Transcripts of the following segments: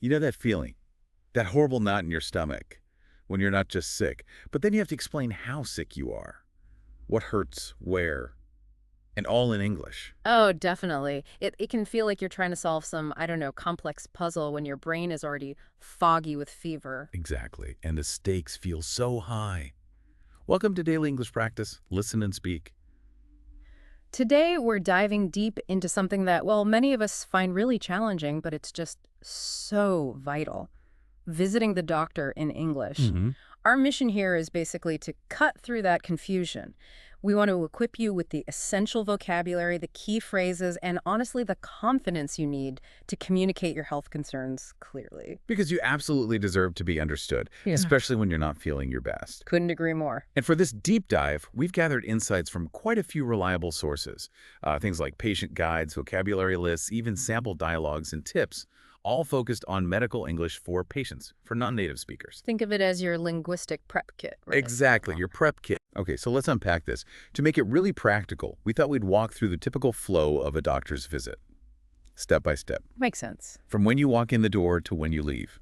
You know that feeling? That horrible knot in your stomach when you're not just sick, but then you have to explain how sick you are, what hurts, where, and all in English. Oh, definitely. It can feel like you're trying to solve some, I don't know, complex puzzle when your brain is already foggy with fever. Exactly. And the stakes feel so high. Welcome to Daily English Practice. Listen and speak. Today, we're diving deep into something that, well, many of us find really challenging, but it's just so vital. Visiting the doctor in English. hmm Our mission here is basically to cut through that confusion. We want to equip you with the essential vocabulary, the key phrases, and honestly, the confidence you need to communicate your health concerns clearly. Because you absolutely deserve to be understood, Yeah. especially when you're not feeling your best. Couldn't agree more. And for this deep dive, we've gathered insights from quite a few reliable sources. Things like patient guides, vocabulary lists, even sample dialogues and tips, all focused on medical English for patients, for non-native speakers. Think of it as your linguistic prep kit, really. Exactly, your prep kit. Okay, so let's unpack this. To make it really practical, we thought we'd walk through the typical flow of a doctor's visit, step by step, Makes sense. from when you walk in the door to when you leave.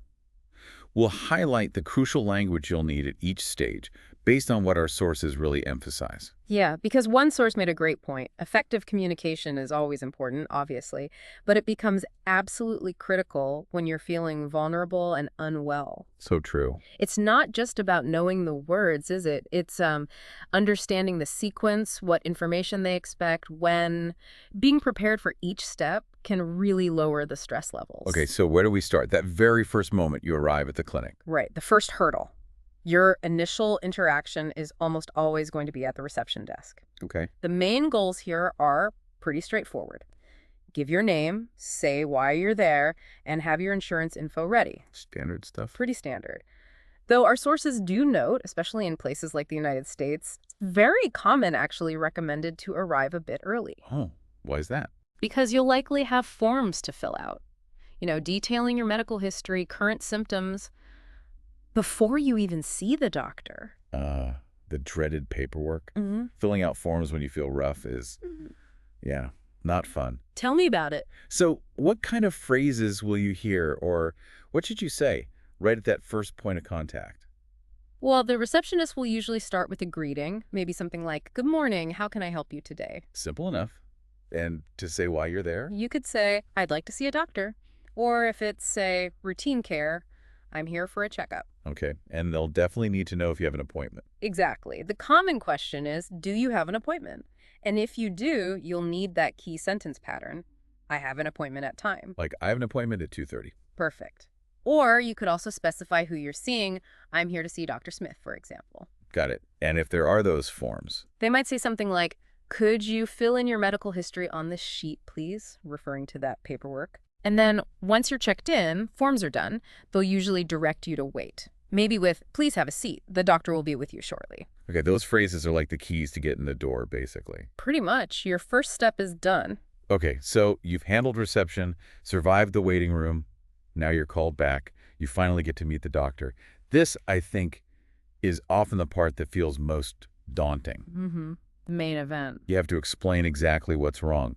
We'll highlight the crucial language you'll need at each stage based on what our sources really emphasize. Yeah, because one source made a great point. Effective communication is always important, obviously, but it becomes absolutely critical when you're feeling vulnerable and unwell. So true. It's not just about knowing the words, is it? It's understanding the sequence, what information they expect, when. Being prepared for each step can really lower the stress levels. Okay, so where do we start? That very first moment you arrive at the clinic. Right, the first hurdle. Your initial interaction is almost always going to be at the reception desk. Okay. The main goals here are pretty straightforward. Give your name, say why you're there, and have your insurance info ready. Standard stuff. Pretty standard. Though our sources do note, especially in places like the United States, it's very common actually recommended to arrive a bit early. Oh, why is that? Because you'll likely have forms to fill out. Detailing your medical history, current symptoms, before you even see the doctor. The dreaded paperwork. Mm-hmm. Filling out forms when you feel rough is, yeah, not fun. Tell me about it. So what kind of phrases will you hear, or what should you say right at that first point of contact? Well, the receptionist will usually start with a greeting, maybe something like, "Good morning, how can I help you today?" Simple enough. And to say why you're there? You could say, "I'd like to see a doctor." Or if it's, say, routine care, "I'm here for a checkup." Okay. And they'll definitely need to know if you have an appointment. Exactly. The common question is, do you have an appointment? And if you do, you'll need that key sentence pattern. I have an appointment at time. Like, I have an appointment at 2:30. Perfect. Or you could also specify who you're seeing. I'm here to see Dr. Smith, for example. Got it. And if there are those forms, They might say something like, "Could you fill in your medical history on this sheet, please?" referring to that paperwork. And then once you're checked in, forms are done, they'll usually direct you to wait. Maybe with, "Please have a seat. The doctor will be with you shortly." okay, those phrases are like the keys to get in the door, basically. Pretty much. Your first step is done. Okay, so you've handled reception, survived the waiting room. Now you're called back. You finally get to meet the doctor. This, I think, is often the part that feels most daunting. Mm-hmm. The main event. You have to explain exactly what's wrong.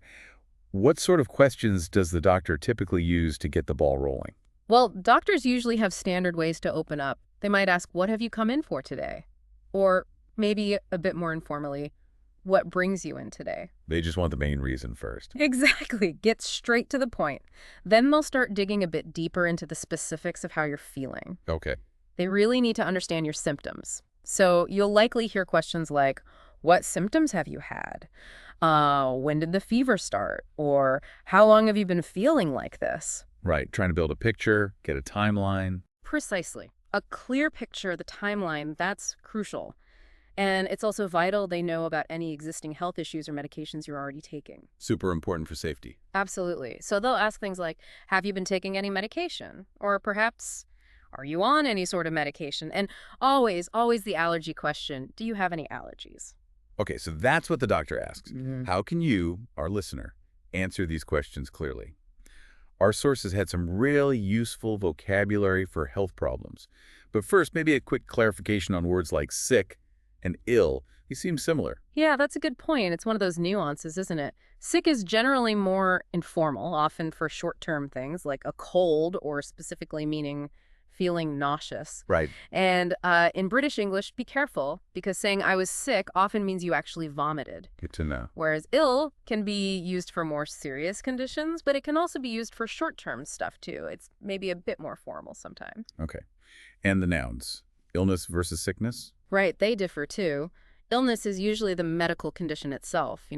What sort of questions does the doctor typically use to get the ball rolling? Well, doctors usually have standard ways to open up. They might ask, "What have you come in for today?" Or maybe a bit more informally, "What brings you in today?" They just want the main reason first. Exactly. Get straight to the point. Then they'll start digging a bit deeper into the specifics of how you're feeling. Okay. They really need to understand your symptoms. So you'll likely hear questions like, "What symptoms have you had? When did the fever start?" Or, "How long have you been feeling like this?" Right, trying to build a picture, get a timeline. Precisely. A clear picture, the timeline, that's crucial. And it's also vital they know about any existing health issues or medications you're already taking. Super important for safety. Absolutely. So they'll ask things like, "Have you been taking any medication?" Or perhaps, "Are you on any sort of medication?" And always the allergy question, "Do you have any allergies?" Okay, so that's what the doctor asks. Mhm. How can you, our listener, answer these questions clearly? Our sources had some really useful vocabulary for health problems. But first, maybe a quick clarification on words like sick And ill, he seems similar. Yeah, that's a good point. It's one of those nuances, isn't it? Sick is generally more informal, often for short-term things like a cold or specifically meaning feeling nauseous. Right. And in British English, be careful because saying I was sick often means you actually vomited. Good to know. Whereas ill can be used for more serious conditions, but it can also be used for short-term stuff too. It's maybe a bit more formal sometimes. Okay. And the nouns. Illness versus sickness? Right, they differ too. Illness is usually the medical condition itself,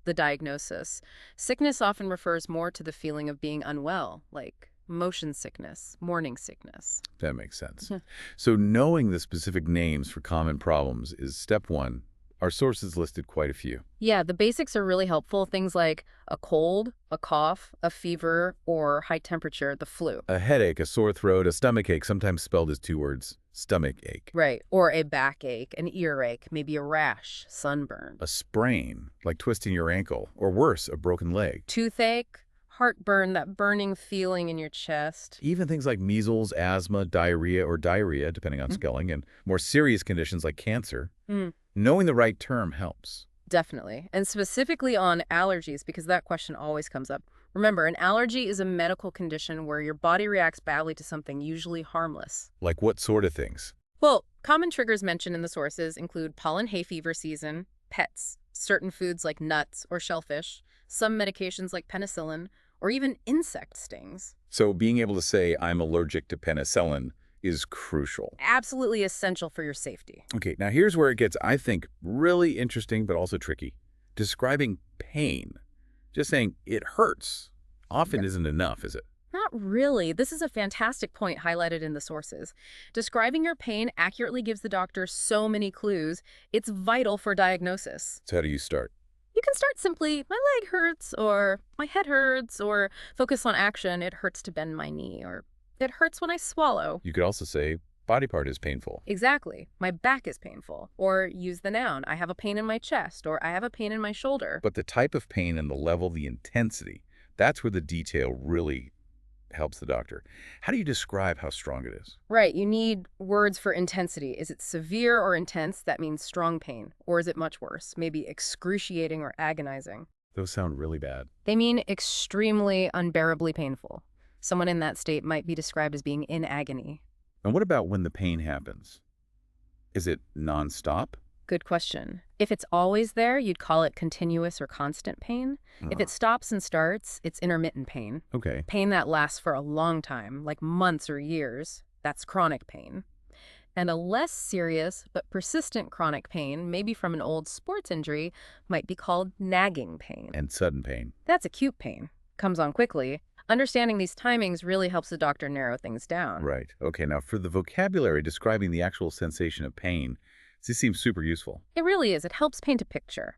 the diagnosis. Sickness often refers more to the feeling of being unwell, like motion sickness, morning sickness. That makes sense. Hmm. So knowing the specific names for common problems is step one. Our sources listed quite a few. Yeah, the basics are really helpful. Things like a cold, a cough, a fever, or high temperature, the flu. A headache, a sore throat, a stomach ache, sometimes spelled as two words, stomach ache. Right, or a backache, an earache, maybe a rash, sunburn. A sprain, like twisting your ankle, or worse, a broken leg. Toothache, heartburn, that burning feeling in your chest. Even things like measles, asthma, diarrhea, depending on spelling, and more serious conditions like cancer. Mm. Knowing the right term helps. Definitely. And specifically on allergies, because that question always comes up. Remember, an allergy is a medical condition where your body reacts badly to something usually harmless. Like what sort of things? Well, common triggers mentioned in the sources include pollen hay fever season, pets, certain foods like nuts or shellfish, some medications like penicillin, or even insect stings. So being able to say, I'm allergic to penicillin is crucial. Absolutely essential for your safety. Okay, now here's where it gets, I think, really interesting but also tricky. Describing pain. Just saying it hurts often isn't enough, is it? Not really. This is a fantastic point highlighted in the sources. Describing your pain accurately gives the doctor so many clues. It's vital for diagnosis. So how do you start? You can start simply, my leg hurts, or my head hurts, or focus on action, it hurts to bend my knee, or it hurts when I swallow. You could also say, body part is painful. Exactly. My back is painful. Or use the noun, I have a pain in my chest, or I have a pain in my shoulder. But the type of pain and the level, the intensity, that's where the detail really helps the doctor. How do you describe how strong it is? Right, you need words for intensity. Is it severe or intense? That means strong pain. Or is it much worse? Maybe excruciating or agonizing. Those sound really bad. They mean extremely unbearably painful. Someone in that state might be described as being in agony. And what about when the pain happens? Is it nonstop? Good question. If it's always there, you'd call it continuous or constant pain. If it stops and starts, it's intermittent pain. Okay. Pain that lasts for a long time, like months or years, that's chronic pain. And a less serious but persistent chronic pain, maybe from an old sports injury, might be called nagging pain. And sudden pain. That's acute pain. Comes on quickly. Understanding these timings really helps the doctor narrow things down. Right. Okay, now for the vocabulary describing the actual sensation of pain, this seems super useful. It really is. It helps paint a picture.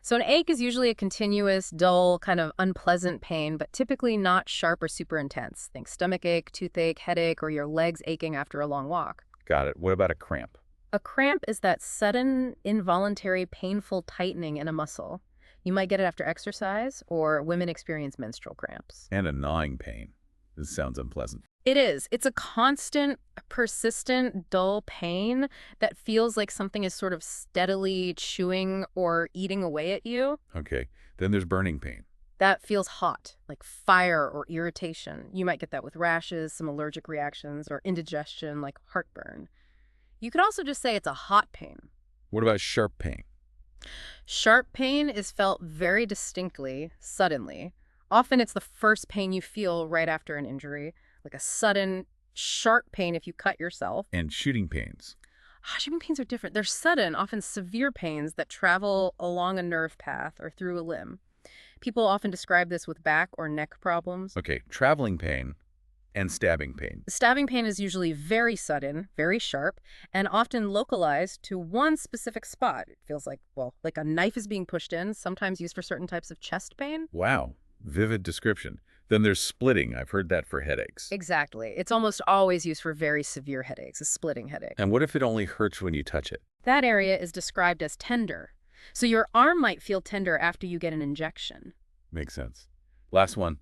So an ache is usually a continuous, dull, kind of unpleasant pain, but typically not sharp or super intense. Think stomach ache, toothache, headache, or your legs aching after a long walk. Got it. What about a cramp? A cramp is that sudden, involuntary, painful tightening in a muscle. You might get it after exercise, or women experience menstrual cramps. And a gnawing pain. This sounds unpleasant. It is. It's a constant, persistent, dull pain that feels like something is sort of steadily chewing or eating away at you. Okay. Then there's burning pain. That feels hot, like fire or irritation. You might get that with rashes, some allergic reactions, or indigestion like heartburn. You could also just say it's a hot pain. What about sharp pain? Sharp pain is felt very distinctly, suddenly. Often it's the first pain you feel right after an injury, like a sudden, sharp pain if you cut yourself. And shooting pains. Shooting pains are different. They're sudden, often severe pains that travel along a nerve path or through a limb. People often describe this with back or neck problems. Okay, traveling pain and stabbing pain. Stabbing pain is usually very sudden, very sharp, and often localized to one specific spot. It feels like, well, like a knife is being pushed in, sometimes used for certain types of chest pain. Wow, vivid description. Then there's splitting. I've heard that for headaches. Exactly. It's almost always used for very severe headaches, a splitting headache. And what if it only hurts when you touch it? That area is described as tender. So your arm might feel tender after you get an injection. Makes sense. Last one,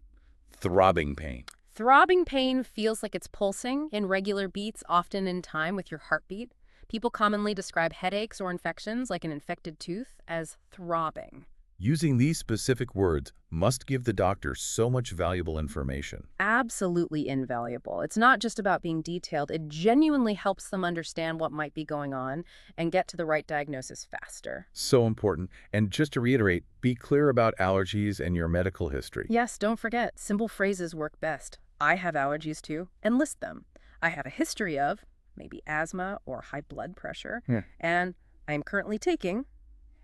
throbbing pain. Throbbing pain feels like it's pulsing in regular beats, often in time with your heartbeat. People commonly describe headaches or infections, like an infected tooth, as throbbing. Using these specific words must give the doctor so much valuable information. Absolutely invaluable. It's not just about being detailed. It genuinely helps them understand what might be going on and get to the right diagnosis faster. So important. And just to reiterate, be clear about allergies and your medical history. Yes, don't forget, simple phrases work best. I have allergies too, and list them. I have a history of maybe asthma or high blood pressure, and I am currently taking,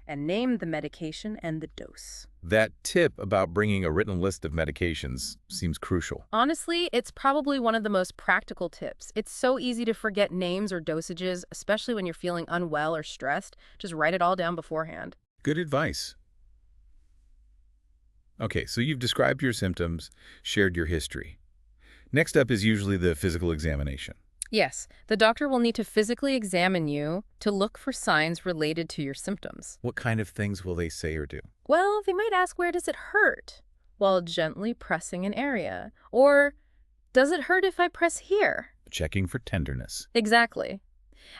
and name the medication and the dose. That tip about bringing a written list of medications seems crucial. Honestly, it's probably one of the most practical tips. It's so easy to forget names or dosages, especially when you're feeling unwell or stressed. Just write it all down beforehand. Good advice. Okay, so you've described your symptoms, shared your history. Next up is usually the physical examination. Yes, the doctor will need to physically examine you to look for signs related to your symptoms. What kind of things will they say or do? Well, they might ask, where does it hurt? While gently pressing an area. Or, does it hurt if I press here? Checking for tenderness. Exactly.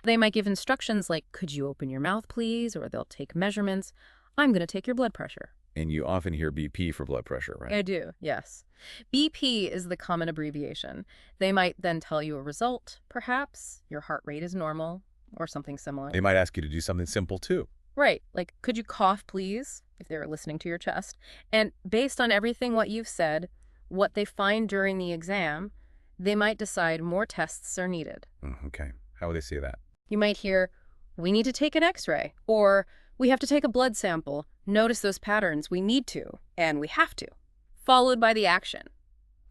They might give instructions like, could you open your mouth, please? Or they'll take measurements. I'm going to take your blood pressure. And you often hear BP for blood pressure, right? I do, yes. BP is the common abbreviation. They might then tell you a result, perhaps. Your heart rate is normal, or something similar. They might ask you to do something simple, too. Right, like, could you cough, please, if they were listening to your chest? And based on everything what you've said, what they find during the exam, they might decide more tests are needed. Okay. How would they say that? You might hear, we need to take an x-ray, or we have to take a blood sample. Notice those patterns. We need to, and we have to. Followed by the action.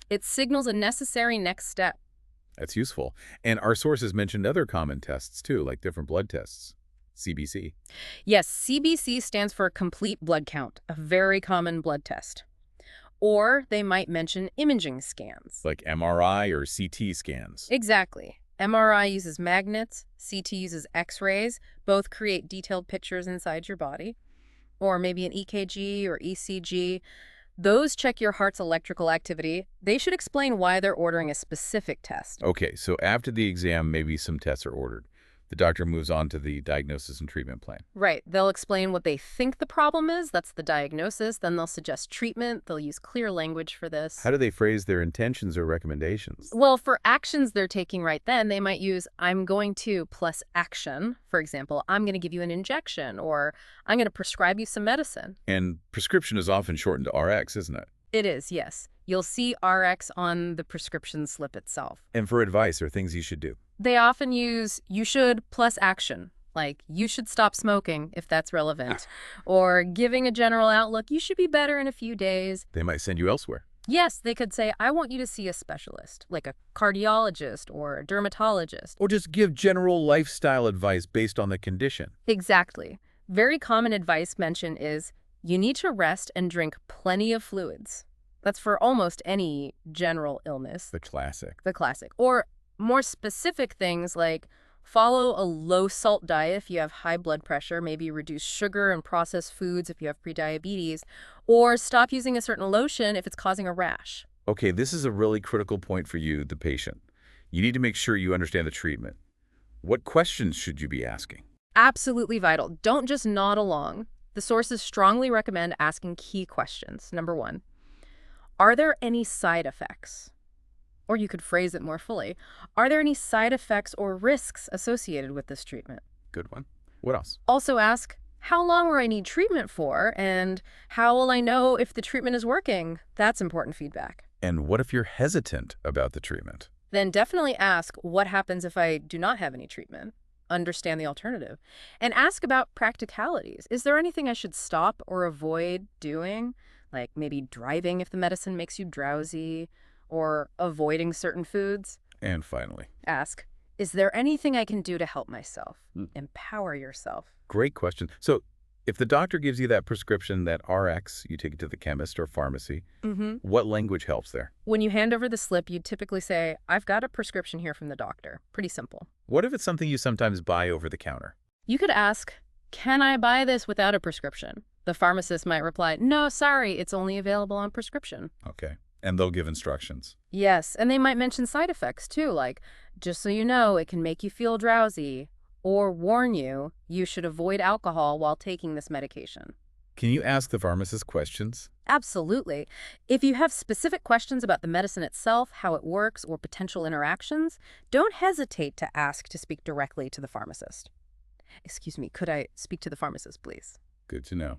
It signals a necessary next step. That's useful. And our sources mentioned other common tests, too, like different blood tests. CBC. Yes, CBC stands for complete blood count, a very common blood test. Or they might mention imaging scans. Like MRI or CT scans. Exactly. MRI uses magnets, CT uses X-rays. Both create detailed pictures inside your body. Or maybe an EKG or ECG. Those check your heart's electrical activity. They should explain why they're ordering a specific test. Okay, so after the exam, maybe some tests are ordered. The doctor moves on to the diagnosis and treatment plan. Right. They'll explain what they think the problem is. That's the diagnosis. Then they'll suggest treatment. They'll use clear language for this. How do they phrase their intentions or recommendations? Well, for actions they're taking right then, they might use I'm going to plus action. For example, I'm going to give you an injection, or I'm going to prescribe you some medicine. And prescription is often shortened to RX, isn't it? It is, yes. You'll see RX on the prescription slip itself. And for advice or things you should do. They often use you should plus action, like you should stop smoking if that's relevant, or giving a general outlook, you should be better in a few days. They might send you elsewhere. Yes, they could say, I want you to see a specialist, like a cardiologist or a dermatologist. Or just give general lifestyle advice based on the condition. Exactly. Very common advice mentioned is you need to rest and drink plenty of fluids. That's for almost any general illness. The classic. The classic. Or more specific things like follow a low-salt diet if you have high blood pressure, maybe reduce sugar and processed foods if you have prediabetes, or stop using a certain lotion if it's causing a rash. Okay, this is a really critical point for you, the patient. You need to make sure you understand the treatment. What questions should you be asking? Absolutely vital. Don't just nod along. The sources strongly recommend asking key questions. Number 1, are there any side effects? Or you could phrase it more fully. Are there any side effects or risks associated with this treatment? Good one. What else? Also ask, how long will I need treatment for? And how will I know if the treatment is working? That's important feedback. And what if you're hesitant about the treatment? Then definitely ask, what happens if I do not have any treatment? Understand the alternative. And ask about practicalities. Is there anything I should stop or avoid doing? Like maybe driving if the medicine makes you drowsy, or avoiding certain foods. And finally, ask, is there anything I can do to help myself? Empower yourself. Great question. So if the doctor gives you that prescription, that RX, you take it to the chemist or pharmacy, what language helps there? When you hand over the slip, you typically say, I've got a prescription here from the doctor. Pretty simple. What if it's something you sometimes buy over the counter? You could ask, can I buy this without a prescription? The pharmacist might reply, no, sorry, it's only available on prescription. Okay. And they'll give instructions. Yes, and they might mention side effects too, like, just so you know, it can make you feel drowsy, or warn you you should avoid alcohol while taking this medication. Can you ask the pharmacist questions? Absolutely. If you have specific questions about the medicine itself, how it works, or potential interactions, don't hesitate to ask to speak directly to the pharmacist. Excuse me, could I speak to the pharmacist, please? Good to know.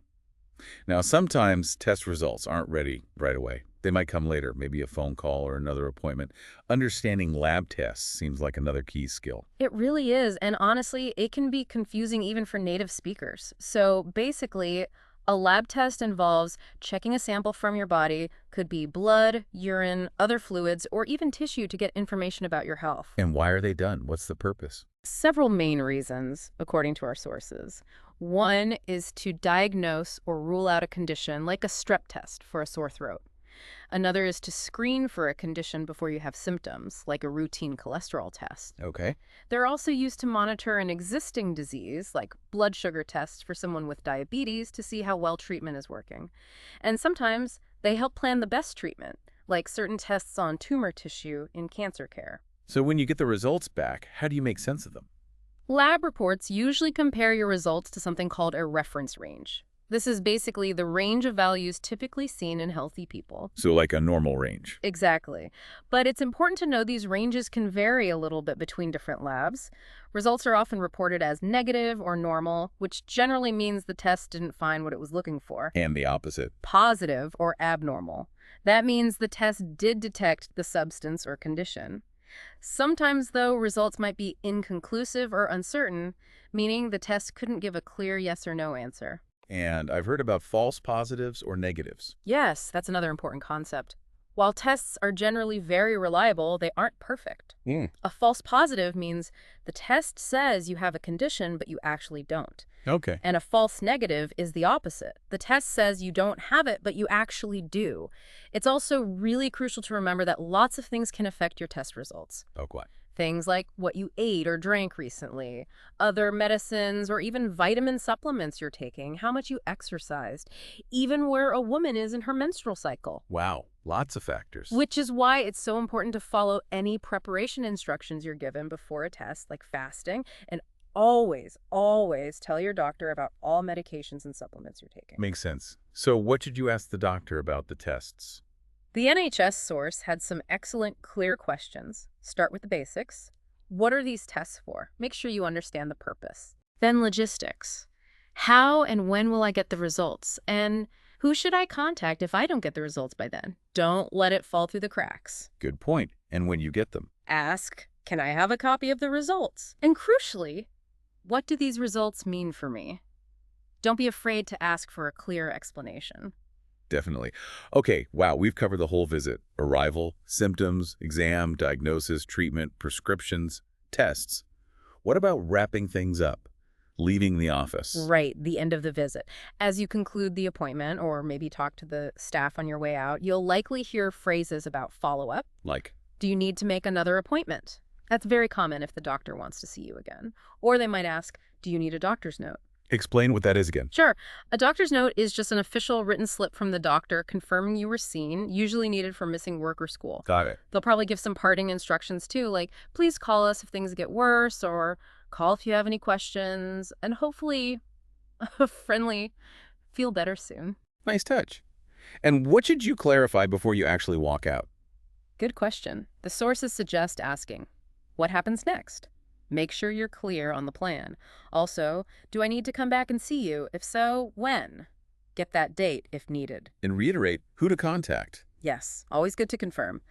Now, sometimes test results aren't ready right away. They might come later, maybe a phone call or another appointment. Understanding lab tests seems like another key skill. It really is, and honestly, it can be confusing even for native speakers. So basically, a lab test involves checking a sample from your body, could be blood, urine, other fluids, or even tissue to get information about your health. And why are they done? What's the purpose? Several main reasons, according to our sources. One is to diagnose or rule out a condition, like a strep test for a sore throat. Another is to screen for a condition before you have symptoms, like a routine cholesterol test. Okay. They're also used to monitor an existing disease, like blood sugar tests for someone with diabetes to see how well treatment is working. And sometimes they help plan the best treatment, like certain tests on tumor tissue in cancer care. So when you get the results back, how do you make sense of them? Lab reports usually compare your results to something called a reference range. This is basically the range of values typically seen in healthy people. So like a normal range. Exactly. But it's important to know these ranges can vary a little bit between different labs. Results are often reported as negative or normal, which generally means the test didn't find what it was looking for. And the opposite. Positive or abnormal. That means the test did detect the substance or condition. Sometimes, though, results might be inconclusive or uncertain, meaning the test couldn't give a clear yes or no answer. And I've heard about false positives or negatives. Yes, that's another important concept. While tests are generally very reliable, they aren't perfect. A false positive means the test says you have a condition, but you actually don't. Okay. And a false negative is the opposite. The test says you don't have it, but you actually do. It's also really crucial to remember that lots of things can affect your test results. Okay. Things like what you ate or drank recently, other medicines, or even vitamin supplements you're taking, how much you exercised, even where a woman is in her menstrual cycle. Wow. Lots of factors. Which is why it's so important to follow any preparation instructions you're given before a test, like fasting, and always, always tell your doctor about all medications and supplements you're taking. Makes sense. So what should you ask the doctor about the tests? The NHS source had some excellent, clear questions. Start with the basics. What are these tests for? Make sure you understand the purpose. Then logistics. How and when will I get the results? And who should I contact if I don't get the results by then? Don't let it fall through the cracks. Good point. And when you get them? Ask, can I have a copy of the results? And crucially, what do these results mean for me? Don't be afraid to ask for a clear explanation. Definitely. Okay, wow, we've covered the whole visit. Arrival, symptoms, exam, diagnosis, treatment, prescriptions, tests. What about wrapping things up? Leaving the office? Right, the end of the visit. As you conclude the appointment, or maybe talk to the staff on your way out, you'll likely hear phrases about follow-up. Like? Do you need to make another appointment? That's very common if the doctor wants to see you again. Or they might ask, do you need a doctor's note? Explain what that is again. Sure. A doctor's note is just an official written slip from the doctor confirming you were seen, usually needed for missing work or school. Got it. They'll probably give some parting instructions too, like, please call us if things get worse, or call if you have any questions, and hopefully a friendly, feel better soon. Nice touch. And what should you clarify before you actually walk out? Good question. The sources suggest asking, what happens next? Make sure you're clear on the plan. Also, do I need to come back and see you? If so, when? Get that date if needed. And reiterate who to contact. Yes, always good to confirm.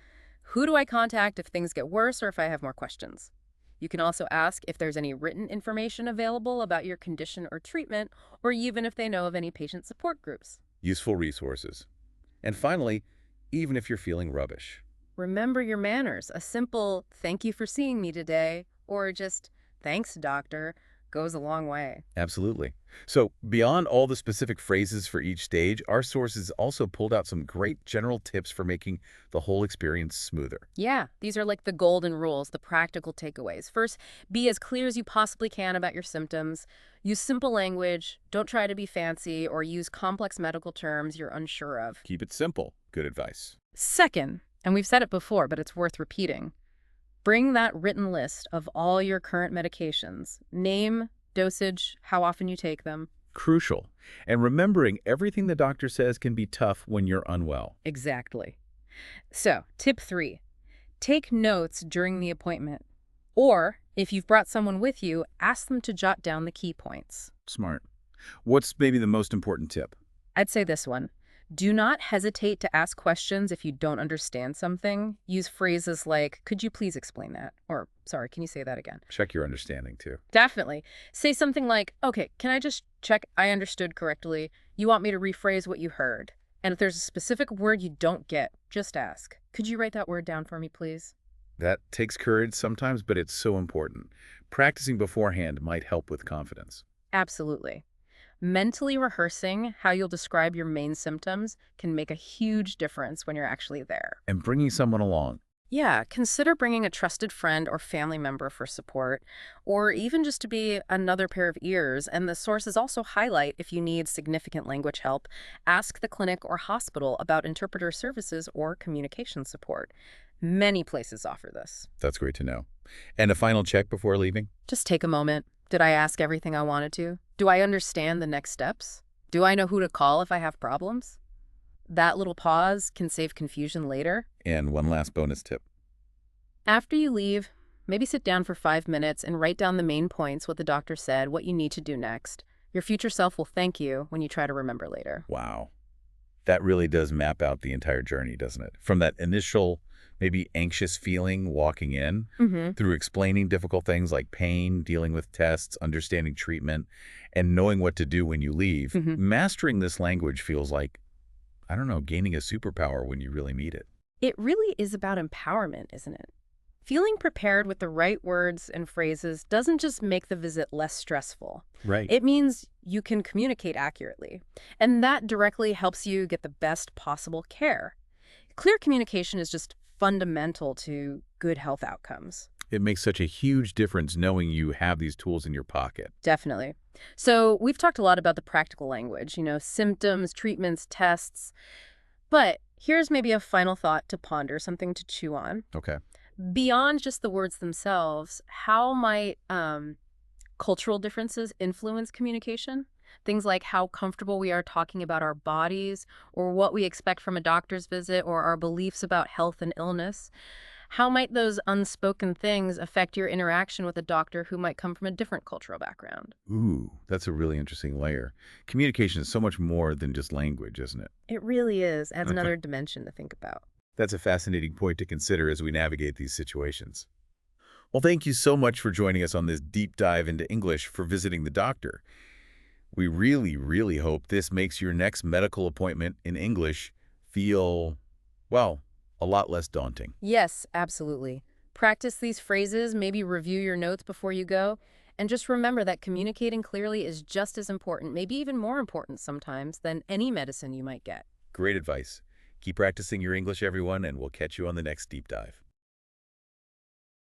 Who do I contact if things get worse or if I have more questions? You can also ask if there's any written information available about your condition or treatment, or even if they know of any patient support groups. Useful resources. And finally, even if you're feeling rubbish. Remember your manners. A simple, thank you for seeing me today, or just, thanks, doctor, goes a long way. Absolutely. So beyond all the specific phrases for each stage, our sources also pulled out some great general tips for making the whole experience smoother. Yeah, these are like the golden rules, the practical takeaways. First, be as clear as you possibly can about your symptoms. Use simple language. Don't try to be fancy or use complex medical terms you're unsure of. Keep it simple. Good advice. Second, and we've said it before, but it's worth repeating, Bring that written list of all your current medications. Name, dosage, how often you take them. Crucial. And remembering everything the doctor says can be tough when you're unwell. Exactly. So, tip 3, take notes during the appointment. Or, if you've brought someone with you, ask them to jot down the key points. Smart. What's maybe the most important tip? I'd say this one. Do not hesitate to ask questions if you don't understand something. Use phrases like, could you please explain that? Or, sorry, can you say that again? Check your understanding, too. Definitely. Say something like, okay, can I just check I understood correctly? You want me to rephrase what you heard? And if there's a specific word you don't get, just ask. Could you write that word down for me, please? That takes courage sometimes, but it's so important. Practicing beforehand might help with confidence. Absolutely. Mentally rehearsing how you'll describe your main symptoms can make a huge difference when you're actually there. And bringing someone along. Yeah, consider bringing a trusted friend or family member for support, or even just to be another pair of ears. And the sources also highlight if you need significant language help, ask the clinic or hospital about interpreter services or communication support. Many places offer this. That's great to know. And a final check before leaving? Just take a moment. Did I ask everything I wanted to? Do I understand the next steps? Do I know who to call if I have problems? That little pause can save confusion later. And one last bonus tip. After you leave, maybe sit down for 5 minutes and write down the main points, what the doctor said, what you need to do next. Your future self will thank you when you try to remember later. Wow. That really does map out the entire journey, doesn't it? From that initial, maybe anxious feeling walking in, through explaining difficult things like pain, dealing with tests, understanding treatment, and knowing what to do when you leave. Mastering this language feels like, I don't know, gaining a superpower when you really need it. It really is about empowerment, isn't it? Feeling prepared with the right words and phrases doesn't just make the visit less stressful. Right. It means you can communicate accurately, and that directly helps you get the best possible care. Clear communication is just fundamental to good health outcomes. It makes such a huge difference knowing you have these tools in your pocket. Definitely. So we've talked a lot about the practical language, symptoms, treatments, tests. But here's maybe a final thought to ponder, something to chew on. Okay. Beyond just the words themselves, how might cultural differences influence communication? Things like how comfortable we are talking about our bodies, or what we expect from a doctor's visit, or our beliefs about health and illness. How might those unspoken things affect your interaction with a doctor who might come from a different cultural background? Ooh, that's a really interesting layer. Communication is so much more than just language, isn't it? It really is. Adds another dimension to think about. That's a fascinating point to consider as we navigate these situations. Well, thank you so much for joining us on this deep dive into English for visiting the doctor. We really, really hope this makes your next medical appointment in English feel, well, a lot less daunting. Yes, absolutely. Practice these phrases, maybe review your notes before you go, and just remember that communicating clearly is just as important, maybe even more important sometimes, than any medicine you might get. Great advice. Keep practicing your English, everyone, and we'll catch you on the next deep dive.